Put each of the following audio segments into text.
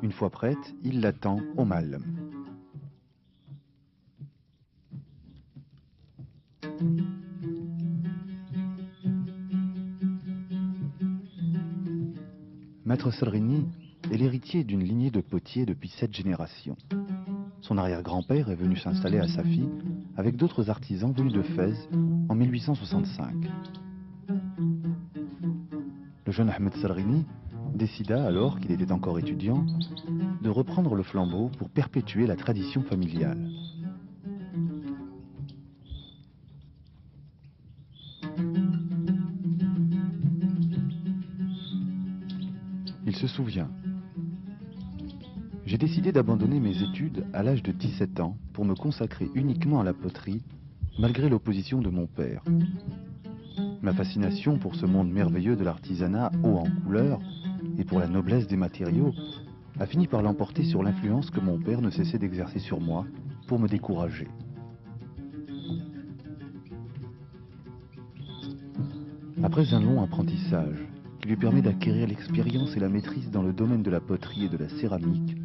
Une fois prête, il l'attend au mal. Maître Salrini est l'héritier d'une lignée de potiers depuis 7 générations. Son arrière-grand-père est venu s'installer à Safi avec d'autres artisans venus de Fès en 1865. Le jeune Ahmed Salrini décida, alors qu'il était encore étudiant, de reprendre le flambeau pour perpétuer la tradition familiale. Il se souvient. J'ai décidé d'abandonner mes études à l'âge de 17 ans pour me consacrer uniquement à la poterie, malgré l'opposition de mon père. Ma fascination pour ce monde merveilleux de l'artisanat haut en couleur et pour la noblesse des matériaux a fini par l'emporter sur l'influence que mon père ne cessait d'exercer sur moi pour me décourager. Après un long apprentissage qui lui permet d'acquérir l'expérience et la maîtrise dans le domaine de la poterie et de la céramique,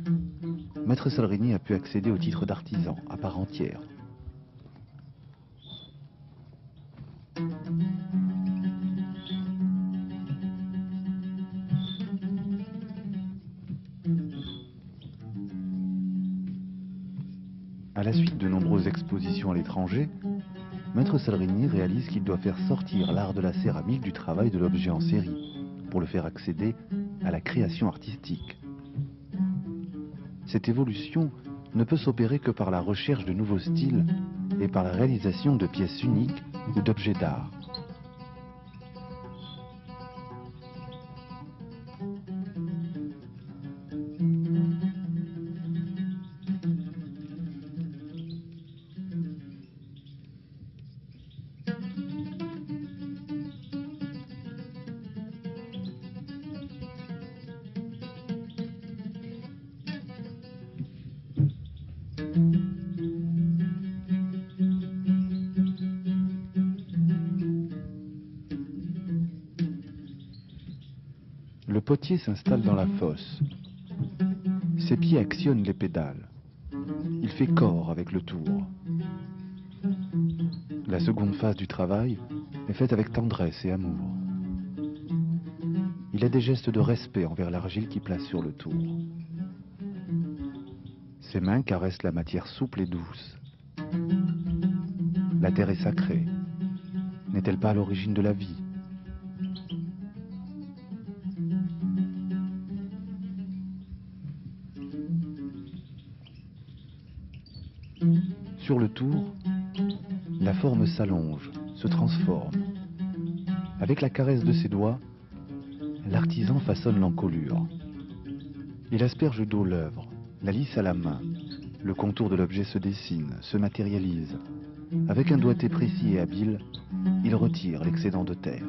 Maître Salrini a pu accéder au titre d'artisan à part entière. À la suite de nombreuses expositions à l'étranger, Maître Salrini réalise qu'il doit faire sortir l'art de la céramique du travail de l'objet en série, pour le faire accéder à la création artistique. Cette évolution ne peut s'opérer que par la recherche de nouveaux styles et par la réalisation de pièces uniques ou d'objets d'art. Le potier s'installe dans la fosse. Ses pieds actionnent les pédales. Il fait corps avec le tour. La seconde phase du travail est faite avec tendresse et amour. Il a des gestes de respect envers l'argile qui place sur le tour. Ses mains caressent la matière souple et douce. La terre est sacrée. N'est-elle pas à l'origine de la vie ? Sur le tour, la forme s'allonge, se transforme. Avec la caresse de ses doigts, l'artisan façonne l'encolure. Il asperge d'eau l'œuvre, la lisse à la main. Le contour de l'objet se dessine, se matérialise. Avec un doigté précis et habile, il retire l'excédent de terre.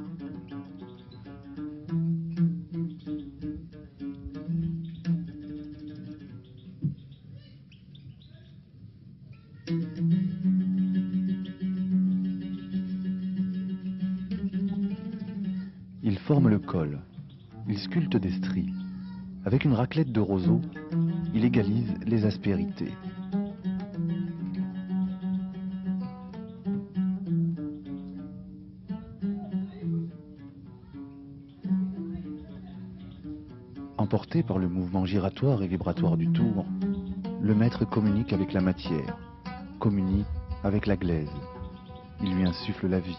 Il forme le col. Il sculpte des stries. Avec une raclette de roseau, il égalise les aspérités. Emporté par le mouvement giratoire et vibratoire du tour, le maître communique avec la matière, communie avec la glaise. Il lui insuffle la vie.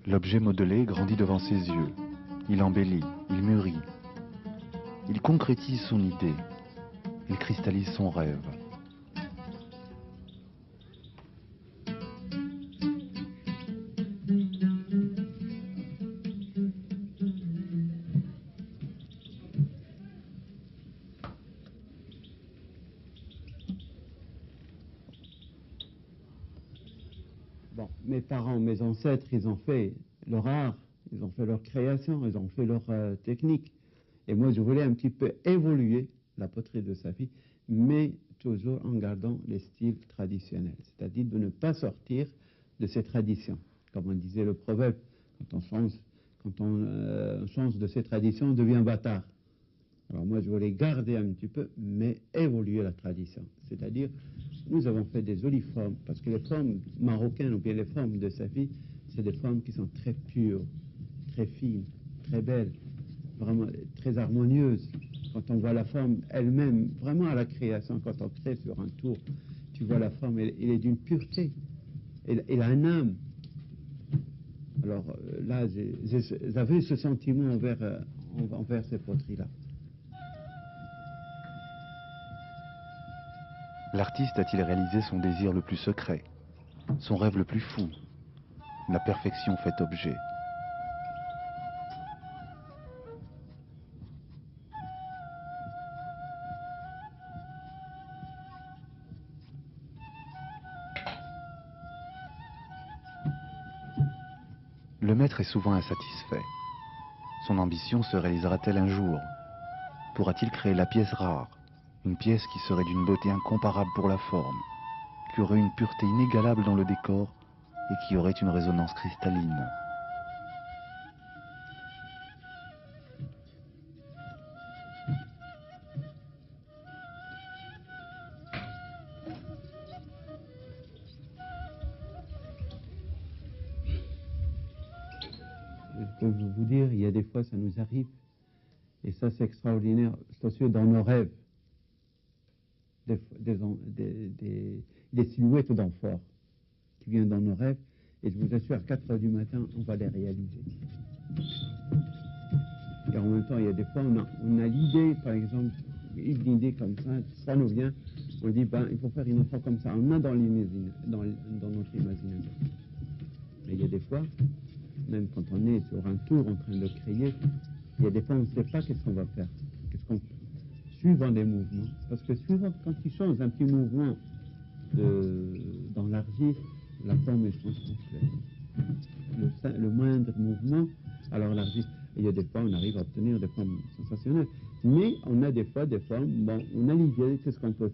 L'objet modelé grandit devant ses yeux. Il embellit, il mûrit. Il concrétise son idée. Il cristallise son rêve. Bon, mes parents, mes ancêtres, ils ont fait leur art, ils ont fait leur création, ils ont fait leur technique. Et moi, je voulais un petit peu évoluer la poterie de Safi, mais toujours en gardant les styles traditionnels, c'est-à-dire de ne pas sortir de ses traditions. Comme on disait le proverbe, quand on change de ses traditions, on devient bâtard. Alors moi, je voulais garder un petit peu, mais évoluer la tradition. C'est-à-dire, nous avons fait des jolies formes, parce que les formes marocaines, ou bien les formes de sa fille, c'est des formes qui sont très pures, très fines, très belles, vraiment très harmonieuses. Quand on voit la forme elle-même, vraiment à la création, quand on crée sur un tour, tu vois la forme, elle est d'une pureté, elle a un âme. Alors là, j'avais ce sentiment envers ces poteries-là. L'artiste a-t-il réalisé son désir le plus secret, son rêve le plus fou, la perfection faite objet? Le maître est souvent insatisfait. Son ambition se réalisera-t-elle un jour? Pourra-t-il créer la pièce rare, une pièce qui serait d'une beauté incomparable pour la forme, qui aurait une pureté inégalable dans le décor et qui aurait une résonance cristalline? Je peux vous dire, il y a des fois, ça nous arrive, et ça c'est extraordinaire, c'est dans nos rêves, des silhouettes d'amphores qui viennent dans nos rêves, et je vous assure, à 4 heures du matin, on va les réaliser. Et en même temps, il y a des fois, on a l'idée, par exemple, une idée comme ça nous vient, on dit, ben, il faut faire une amphore comme ça, on a dans notre imagination. Mais il y a des fois, même quand on est sur un tour en train de créer, il y a des fois on ne sait pas qu'est-ce qu'on va faire, suivant les mouvements. Parce que suivant, quand il change un petit mouvement dans l'argile, la forme est change complète. Le moindre mouvement, alors l'argile, il y a des fois on arrive à obtenir des formes sensationnelles. Mais on a des fois des formes, bon, on a l'idée de ce qu'on peut